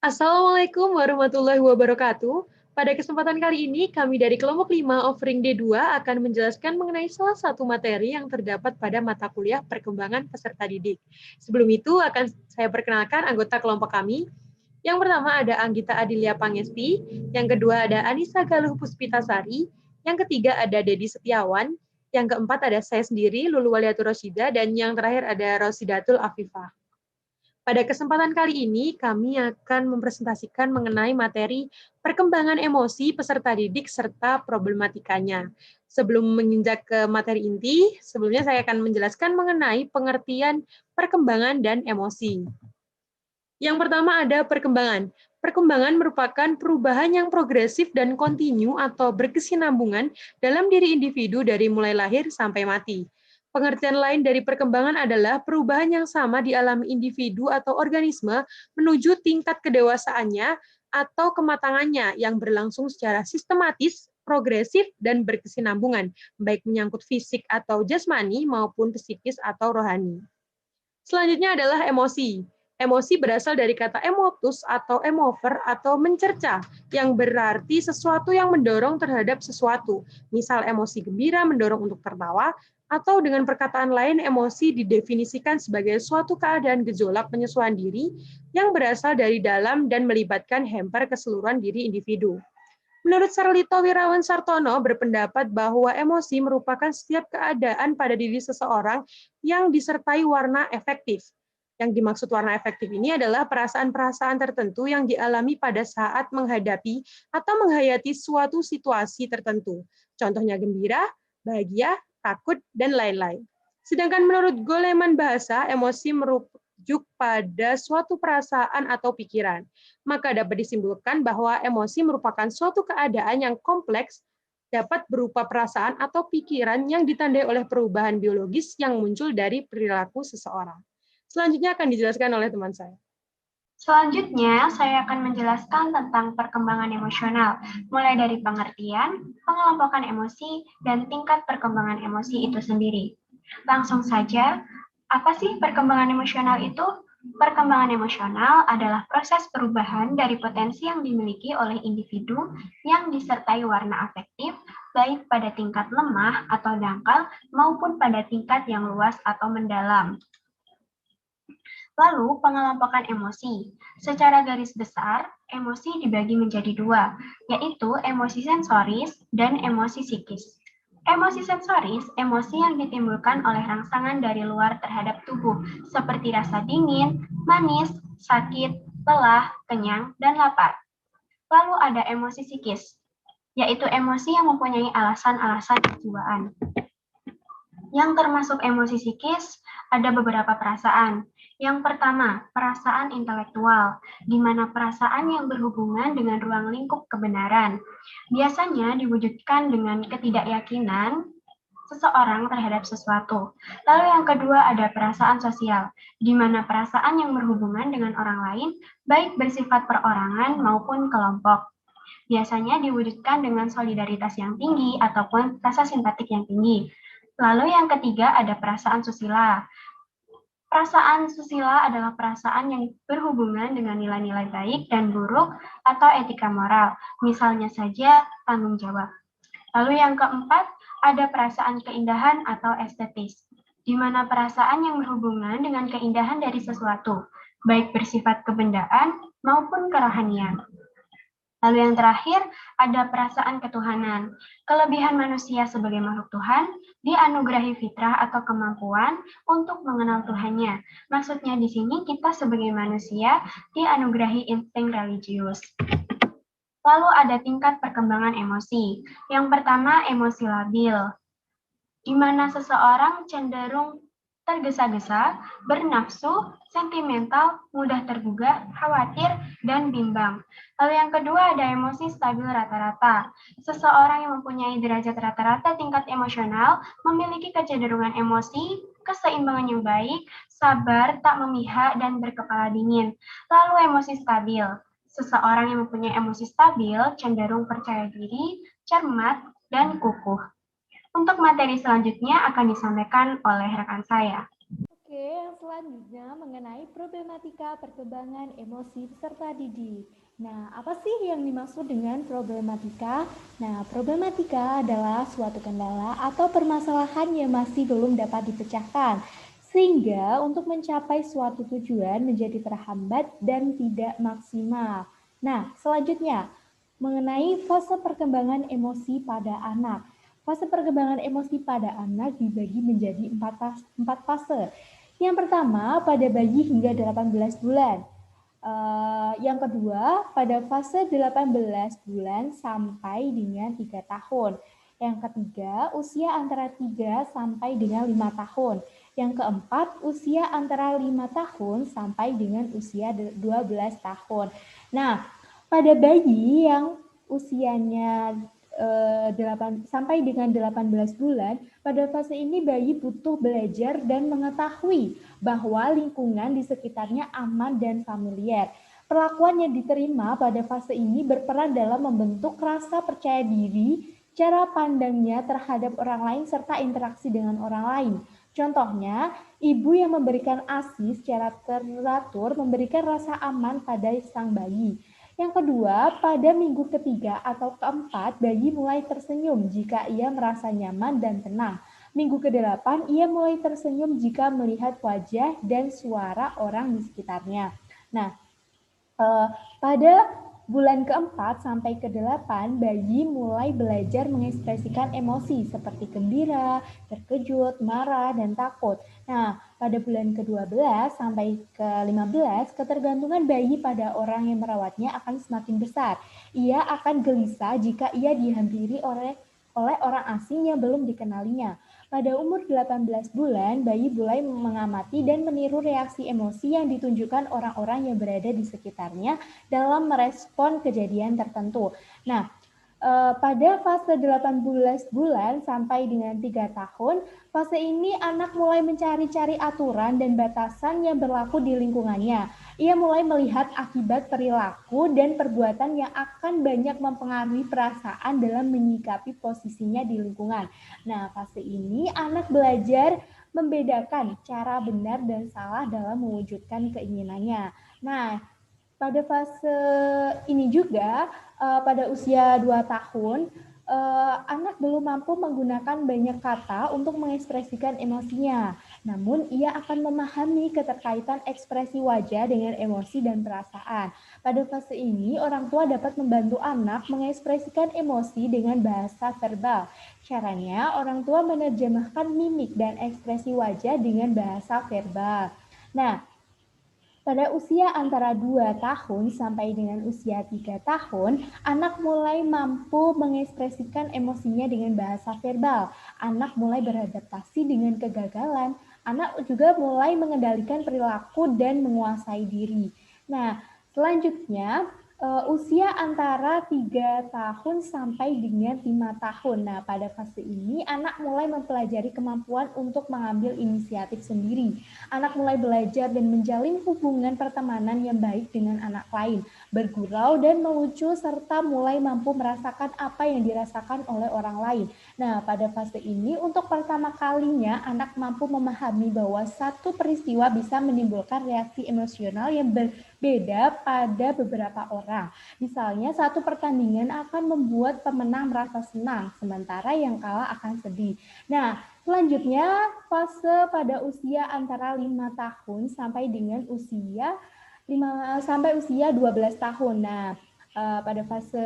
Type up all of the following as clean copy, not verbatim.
Assalamualaikum warahmatullahi wabarakatuh. Pada kesempatan kali ini, kami dari kelompok 5 offering D2 akan menjelaskan mengenai salah satu materi yang terdapat pada mata kuliah perkembangan peserta didik. Sebelum itu, akan saya perkenalkan anggota kelompok kami. Yang pertama ada Anggita Adilia Pangesti, yang kedua ada Anissa Galuh Puspitasari, yang ketiga ada Dedi Setiawan, yang keempat ada saya sendiri, Lulu Waliatur Rosyida, dan yang terakhir ada Rosidatul Afifah. Pada kesempatan kali ini, kami akan mempresentasikan mengenai materi perkembangan emosi peserta didik serta problematikanya. Sebelum menginjak ke materi inti, sebelumnya saya akan menjelaskan mengenai pengertian perkembangan dan emosi. Yang pertama ada perkembangan. Perkembangan merupakan perubahan yang progresif dan kontinu atau berkesinambungan dalam diri individu dari mulai lahir sampai mati. Pengertian lain dari perkembangan adalah perubahan yang sama dialami individu atau organisme menuju tingkat kedewasaannya atau kematangannya yang berlangsung secara sistematis, progresif, dan berkesinambungan, baik menyangkut fisik atau jasmani maupun psikis atau rohani. Selanjutnya adalah emosi. Emosi berasal dari kata emotus atau emover atau mencerca, yang berarti sesuatu yang mendorong terhadap sesuatu. Misal emosi gembira mendorong untuk tertawa, atau dengan perkataan lain emosi didefinisikan sebagai suatu keadaan gejolak penyesuaian diri yang berasal dari dalam dan melibatkan hampir keseluruhan diri individu. Menurut Sarlito Wirawan Sartono berpendapat bahwa emosi merupakan setiap keadaan pada diri seseorang yang disertai warna efektif. Yang dimaksud warna efektif ini adalah perasaan-perasaan tertentu yang dialami pada saat menghadapi atau menghayati suatu situasi tertentu. Contohnya gembira, bahagia, takut, dan lain-lain. Sedangkan menurut Goleman bahasa, emosi merujuk pada suatu perasaan atau pikiran. Maka dapat disimpulkan bahwa emosi merupakan suatu keadaan yang kompleks, dapat berupa perasaan atau pikiran yang ditandai oleh perubahan biologis yang muncul dari perilaku seseorang. Selanjutnya akan dijelaskan oleh teman saya. Selanjutnya, saya akan menjelaskan tentang perkembangan emosional, mulai dari pengertian, pengelompokan emosi, dan tingkat perkembangan emosi itu sendiri. Langsung saja, apa sih perkembangan emosional itu? Perkembangan emosional adalah proses perubahan dari potensi yang dimiliki oleh individu yang disertai warna afektif, baik pada tingkat lemah atau dangkal maupun pada tingkat yang luas atau mendalam. Lalu, pengelompokan emosi. Secara garis besar, emosi dibagi menjadi dua, yaitu emosi sensoris dan emosi psikis. Emosi sensoris, emosi yang ditimbulkan oleh rangsangan dari luar terhadap tubuh, seperti rasa dingin, manis, sakit, lelah, kenyang, dan lapar. Lalu ada emosi psikis, yaitu emosi yang mempunyai alasan-alasan kejiwaan. Yang termasuk emosi psikis, ada beberapa perasaan. Yang pertama, perasaan intelektual, di mana perasaan yang berhubungan dengan ruang lingkup kebenaran. Biasanya diwujudkan dengan ketidakyakinan seseorang terhadap sesuatu. Lalu yang kedua ada perasaan sosial, di mana perasaan yang berhubungan dengan orang lain, baik bersifat perorangan maupun kelompok. Biasanya diwujudkan dengan solidaritas yang tinggi ataupun rasa simpatik yang tinggi. Lalu yang ketiga ada perasaan susila. Perasaan susila adalah perasaan yang berhubungan dengan nilai-nilai baik dan buruk atau etika moral, misalnya saja tanggung jawab. Lalu yang keempat, ada perasaan keindahan atau estetis, di mana perasaan yang berhubungan dengan keindahan dari sesuatu, baik bersifat kebendaan maupun kerohanian. Lalu yang terakhir, ada perasaan ketuhanan. Kelebihan manusia sebagai makhluk Tuhan dianugerahi fitrah atau kemampuan untuk mengenal Tuhannya. Maksudnya di sini kita sebagai manusia dianugerahi insting religius. Lalu ada tingkat perkembangan emosi. Yang pertama, emosi labil, di mana seseorang cenderung tergesa-gesa, bernafsu, sentimental, mudah tergugah, khawatir, dan bimbang. Lalu yang kedua ada emosi stabil rata-rata. Seseorang yang mempunyai derajat rata-rata tingkat emosional memiliki kecenderungan emosi, keseimbangan yang baik, sabar, tak memihak, dan berkepala dingin. Lalu emosi stabil. Seseorang yang mempunyai emosi stabil cenderung percaya diri, cermat, dan kukuh. Untuk materi selanjutnya akan disampaikan oleh rekan saya. Oke, yang selanjutnya mengenai problematika perkembangan emosi peserta didik. Nah, apa sih yang dimaksud dengan problematika? Nah, problematika adalah suatu kendala atau permasalahan yang masih belum dapat dipecahkan, sehingga untuk mencapai suatu tujuan menjadi terhambat dan tidak maksimal. Nah, selanjutnya mengenai fase perkembangan emosi pada anak. Fase perkembangan emosi pada anak dibagi menjadi empat fase. Yang pertama, pada bayi hingga 18 bulan. Yang kedua, pada fase 18 bulan sampai dengan 3 tahun. Yang ketiga, usia antara 3 sampai dengan 5 tahun. Yang keempat, usia antara 5 tahun sampai dengan usia 12 tahun. Nah, pada bayi yang usianya 8 sampai dengan 18 bulan, pada fase ini bayi butuh belajar dan mengetahui bahwa lingkungan di sekitarnya aman dan familiar. Perlakuan yang diterima pada fase ini berperan dalam membentuk rasa percaya diri, cara pandangnya terhadap orang lain, serta interaksi dengan orang lain. Contohnya, ibu yang memberikan ASI secara teratur memberikan rasa aman pada sang bayi. Yang kedua, pada minggu ketiga atau keempat, bayi mulai tersenyum jika ia merasa nyaman dan tenang. Minggu ke-8, ia mulai tersenyum jika melihat wajah dan suara orang di sekitarnya. Nah, pada bulan keempat sampai ke-8, bayi mulai belajar mengekspresikan emosi seperti gembira, terkejut, marah, dan takut. Nah, pada bulan ke-12 sampai ke-15, ketergantungan bayi pada orang yang merawatnya akan semakin besar. Ia akan gelisah jika ia dihampiri oleh orang asing yang belum dikenalinya. Pada umur 18 bulan, bayi mulai mengamati dan meniru reaksi emosi yang ditunjukkan orang-orang yang berada di sekitarnya dalam merespon kejadian tertentu. Nah, pada fase 18 bulan sampai dengan 3 tahun, fase ini anak mulai mencari-cari aturan dan batasan yang berlaku di lingkungannya. Ia mulai melihat akibat perilaku dan perbuatan yang akan banyak mempengaruhi perasaan dalam menyikapi posisinya di lingkungan. Nah, fase ini anak belajar membedakan cara benar dan salah dalam mewujudkan keinginannya. Nah, pada fase ini juga pada usia 2 tahun, anak belum mampu menggunakan banyak kata untuk mengekspresikan emosinya. Namun, ia akan memahami keterkaitan ekspresi wajah dengan emosi dan perasaan. Pada fase ini, orang tua dapat membantu anak mengekspresikan emosi dengan bahasa verbal. Caranya, orang tua menerjemahkan mimik dan ekspresi wajah dengan bahasa verbal. Nah, pada usia antara 2 tahun sampai dengan usia 3 tahun, anak mulai mampu mengekspresikan emosinya dengan bahasa verbal. Anak mulai beradaptasi dengan kegagalan. Anak juga mulai mengendalikan perilaku dan menguasai diri. Nah, selanjutnya usia antara 3 tahun sampai dengan 5 tahun. Nah, pada fase ini anak mulai mempelajari kemampuan untuk mengambil inisiatif sendiri. Anak mulai belajar dan menjalin hubungan pertemanan yang baik dengan anak lain, bergurau dan melucu, serta mulai mampu merasakan apa yang dirasakan oleh orang lain. Nah, pada fase ini untuk pertama kalinya anak mampu memahami bahwa satu peristiwa bisa menimbulkan reaksi emosional yang berbeda pada beberapa orang. Misalnya, satu pertandingan akan membuat pemenang merasa senang, sementara yang kalah akan sedih. Nah, selanjutnya, fase pada usia antara 5 tahun sampai dengan usia 12 tahun. Nah, pada fase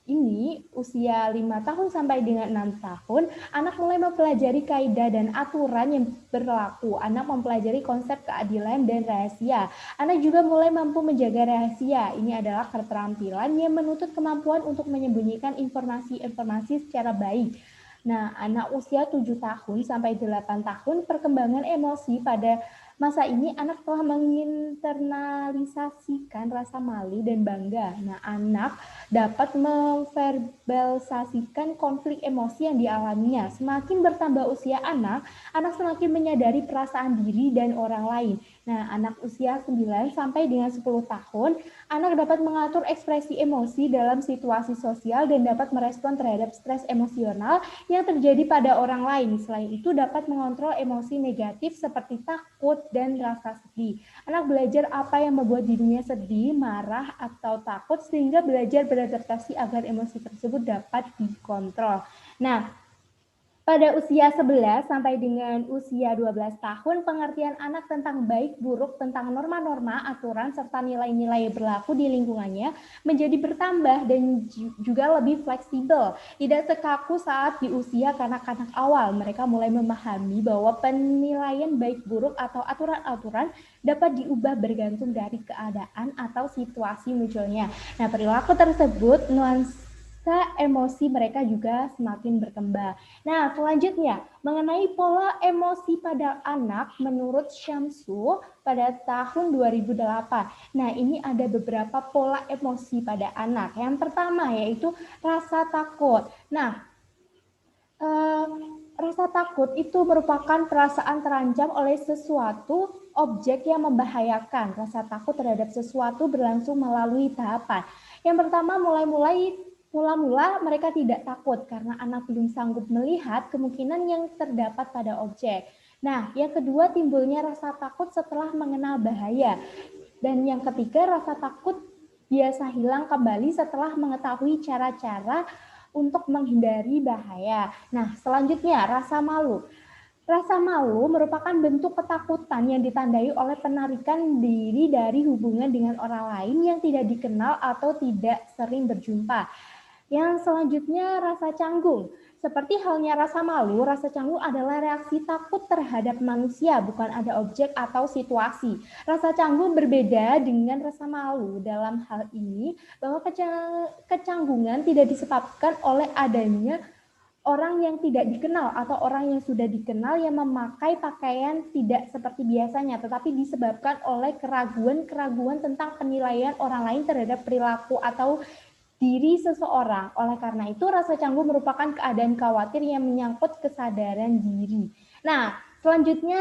ini, usia 5 tahun sampai dengan 6 tahun, anak mulai mempelajari kaidah dan aturan yang berlaku. Anak mempelajari konsep keadilan dan rahasia. Anak juga mulai mampu menjaga rahasia. Ini adalah keterampilan yang menuntut kemampuan untuk menyembunyikan informasi-informasi secara baik. Nah, anak usia 7 tahun sampai 8 tahun, perkembangan emosi pada masa ini anak telah menginternalisasikan rasa malu dan bangga. Nah, anak dapat memverbalisasikan konflik emosi yang dialaminya. Semakin bertambah usia anak, anak semakin menyadari perasaan diri dan orang lain. Nah, anak usia 9 sampai dengan 10 tahun, anak dapat mengatur ekspresi emosi dalam situasi sosial dan dapat merespon terhadap stres emosional yang terjadi pada orang lain. Selain itu, dapat mengontrol emosi negatif seperti takut dan rasa sedih. Anak belajar apa yang membuat dirinya sedih, marah, atau takut sehingga belajar beradaptasi agar emosi tersebut dapat dikontrol. Nah, pada usia 11 sampai dengan usia 12 tahun, pengertian anak tentang baik buruk, tentang norma-norma, aturan, serta nilai-nilai berlaku di lingkungannya menjadi bertambah dan juga lebih fleksibel. Tidak sekaku saat di usia kanak-kanak awal, mereka mulai memahami bahwa penilaian baik buruk atau aturan-aturan dapat diubah bergantung dari keadaan atau situasi munculnya. Nah, perilaku tersebut nuansa emosi mereka juga semakin berkembang. Nah, selanjutnya mengenai pola emosi pada anak menurut Syamsu pada tahun 2008. Nah, ini ada beberapa pola emosi pada anak. Yang pertama yaitu rasa takut. Nah, rasa takut itu merupakan perasaan terancam oleh sesuatu objek yang membahayakan. Rasa takut terhadap sesuatu berlangsung melalui tahapan. Yang pertama, mula-mula mereka tidak takut karena anak belum sanggup melihat kemungkinan yang terdapat pada objek. Nah, yang kedua timbulnya rasa takut setelah mengenal bahaya. Dan yang ketiga, rasa takut biasa hilang kembali setelah mengetahui cara-cara untuk menghindari bahaya. Nah, selanjutnya rasa malu. Rasa malu merupakan bentuk ketakutan yang ditandai oleh penarikan diri dari hubungan dengan orang lain yang tidak dikenal atau tidak sering berjumpa. Yang selanjutnya rasa canggung. Seperti halnya rasa malu, rasa canggung adalah reaksi takut terhadap manusia, bukan ada objek atau situasi. Rasa canggung berbeda dengan rasa malu. Dalam hal ini, bahwa kecanggungan tidak disebabkan oleh adanya orang yang tidak dikenal atau orang yang sudah dikenal yang memakai pakaian tidak seperti biasanya, tetapi disebabkan oleh keraguan-keraguan tentang penilaian orang lain terhadap perilaku atau diri seseorang. Oleh karena itu, rasa canggung merupakan keadaan khawatir yang menyangkut kesadaran diri. Nah, selanjutnya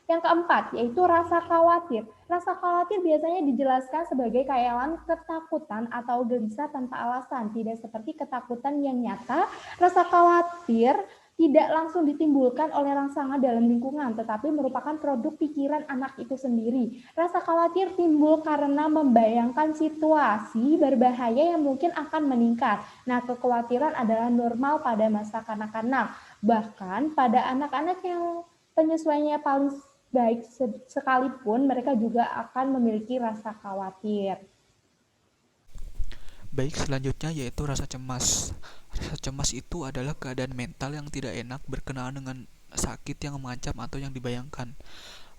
yang keempat, yaitu rasa khawatir. Rasa khawatir biasanya dijelaskan sebagai khayalan ketakutan atau gelisah tanpa alasan, tidak seperti ketakutan yang nyata. Rasa khawatir tidak langsung ditimbulkan oleh rangsangan dalam lingkungan, tetapi merupakan produk pikiran anak itu sendiri. Rasa khawatir timbul karena membayangkan situasi berbahaya yang mungkin akan meningkat. Nah, kekhawatiran adalah normal pada masa kanak-kanak. Bahkan pada anak-anak yang penyesuaiannya paling baik sekalipun, mereka juga akan memiliki rasa khawatir. Baik, selanjutnya yaitu rasa cemas. Rasa cemas itu adalah keadaan mental yang tidak enak berkenaan dengan sakit yang mengancam atau yang dibayangkan.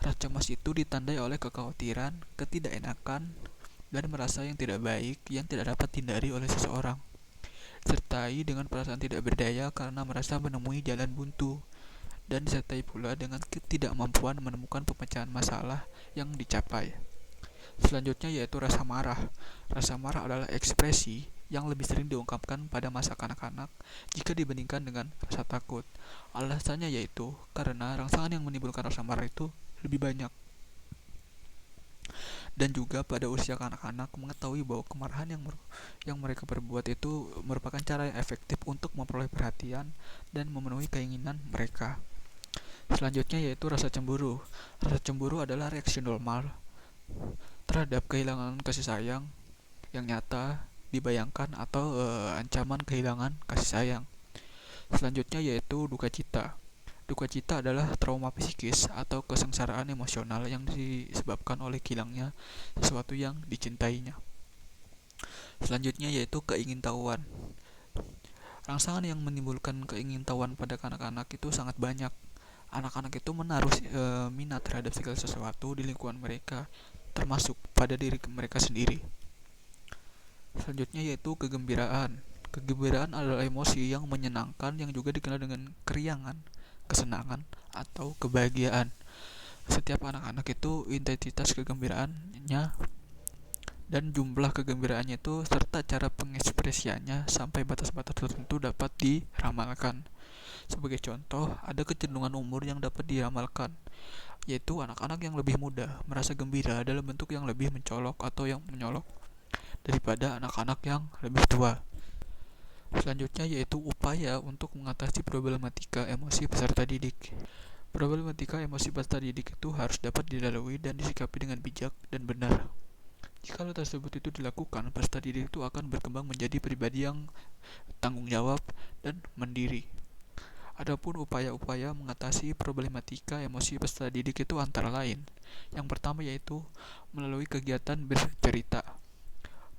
Rasa cemas itu ditandai oleh kekhawatiran, ketidakenakan, dan merasa yang tidak baik yang tidak dapat dihindari oleh seseorang. Disertai dengan perasaan tidak berdaya karena merasa menemui jalan buntu, dan disertai pula dengan ketidakmampuan menemukan pemecahan masalah yang dicapai. Selanjutnya yaitu rasa marah. Rasa marah adalah ekspresi yang lebih sering diungkapkan pada masa kanak-kanak jika dibandingkan dengan rasa takut. Alasannya yaitu karena rangsangan yang menimbulkan rasa marah itu lebih banyak. Dan juga pada usia kanak-kanak mengetahui bahwa kemarahan yang mereka perbuat itu merupakan cara yang efektif untuk memperoleh perhatian dan memenuhi keinginan mereka. Selanjutnya yaitu rasa cemburu. Rasa cemburu adalah reaksi normal terhadap kehilangan kasih sayang yang nyata dibayangkan atau ancaman kehilangan kasih sayang. Selanjutnya yaitu duka cita. Duka cita adalah trauma psikis atau kesengsaraan emosional yang disebabkan oleh hilangnya sesuatu yang dicintainya. Selanjutnya yaitu keingintahuan. Rangsangan yang menimbulkan keingintahuan pada kanak-kanak itu sangat banyak. Anak-anak itu menaruh minat terhadap segala sesuatu di lingkungan mereka, termasuk pada diri mereka sendiri. Selanjutnya yaitu kegembiraan. Kegembiraan adalah emosi yang menyenangkan yang juga dikenal dengan keriangan, kesenangan, atau kebahagiaan. Setiap anak-anak itu intensitas kegembiraannya dan jumlah kegembiraannya itu serta cara pengekspresiannya sampai batas-batas tertentu dapat diramalkan. Sebagai contoh, ada kecenderungan umur yang dapat diramalkan, yaitu anak-anak yang lebih muda merasa gembira dalam bentuk yang lebih mencolok atau yang menyolok daripada anak-anak yang lebih tua. Selanjutnya yaitu upaya untuk mengatasi problematika emosi peserta didik. Problematika emosi peserta didik itu harus dapat dilalui dan disikapi dengan bijak dan benar. Jika hal tersebut itu dilakukan, peserta didik itu akan berkembang menjadi pribadi yang tanggung jawab dan mandiri. Adapun upaya-upaya mengatasi problematika emosi peserta didik itu antara lain. Yang pertama yaitu melalui kegiatan bercerita.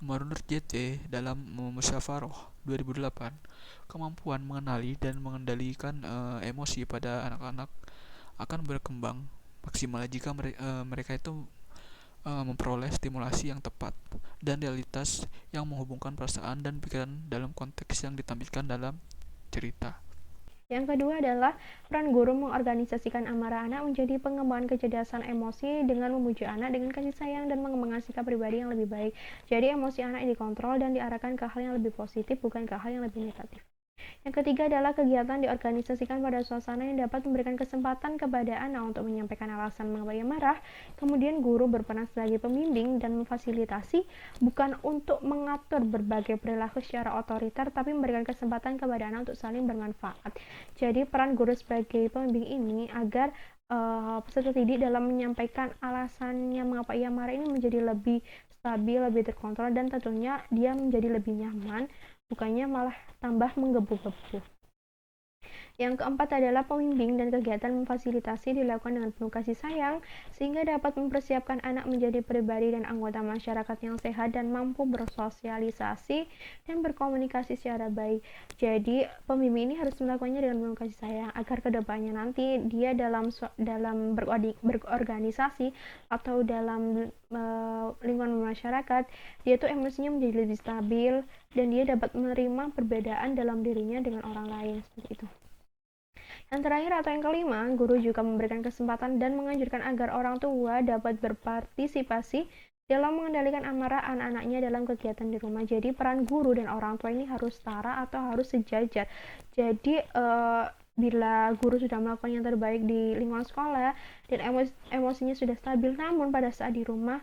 Menurut JT dalam Musyawarah 2008, kemampuan mengenali dan mengendalikan emosi pada anak-anak akan berkembang maksimal jika mereka itu memperoleh stimulasi yang tepat dan realitas yang menghubungkan perasaan dan pikiran dalam konteks yang ditampilkan dalam cerita. Yang kedua adalah peran guru mengorganisasikan amarah anak menjadi pengembangan kecerdasan emosi dengan memuji anak dengan kasih sayang dan mengembangkan sikap pribadi yang lebih baik. Jadi emosi anak dikontrol dan diarahkan ke hal yang lebih positif, bukan ke hal yang lebih negatif. Yang ketiga adalah kegiatan diorganisasikan pada suasana yang dapat memberikan kesempatan kepada anak untuk menyampaikan alasan mengapa ia marah. Kemudian guru berperan sebagai pembimbing dan memfasilitasi, bukan untuk mengatur berbagai perilaku secara otoriter, tapi memberikan kesempatan kepada anak untuk saling bermanfaat. Jadi peran guru sebagai pembimbing ini agar peserta didik dalam menyampaikan alasannya mengapa ia marah ini menjadi lebih stabil, lebih terkontrol, dan tentunya dia menjadi lebih nyaman, bukannya malah tambah menggebu-gebu. Yang keempat adalah pembimbing dan kegiatan memfasilitasi dilakukan dengan penuh kasih sayang sehingga dapat mempersiapkan anak menjadi pribadi dan anggota masyarakat yang sehat dan mampu bersosialisasi dan berkomunikasi secara baik. Jadi pembimbing ini harus melakukannya dengan penuh kasih sayang agar kedepannya nanti dia dalam berorganisasi atau dalam lingkungan masyarakat, dia tuh emosinya menjadi lebih stabil dan dia dapat menerima perbedaan dalam dirinya dengan orang lain, seperti itu. Yang terakhir atau yang kelima, guru juga memberikan kesempatan dan menganjurkan agar orang tua dapat berpartisipasi dalam mengendalikan amarah anak-anaknya dalam kegiatan di rumah. Jadi peran guru dan orang tua ini harus setara atau harus sejajar. Jadi bila guru sudah melakukan yang terbaik di lingkungan sekolah dan emosinya sudah stabil, namun pada saat di rumah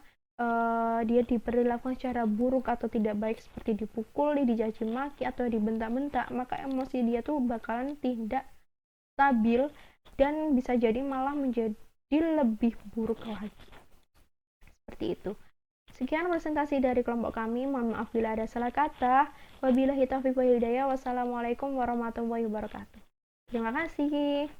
dia diperlakukan secara buruk atau tidak baik seperti dipukuli, dicaci maki atau dibentak-bentak, maka emosi dia tuh bakalan tidak stabil dan bisa jadi malah menjadi lebih buruk lagi. Seperti itu. Sekian presentasi dari kelompok kami. Mohon maaf bila ada salah kata. Wabillahi taufiq wal hidayah. Wassalamualaikum warahmatullahi wabarakatuh. Terima kasih.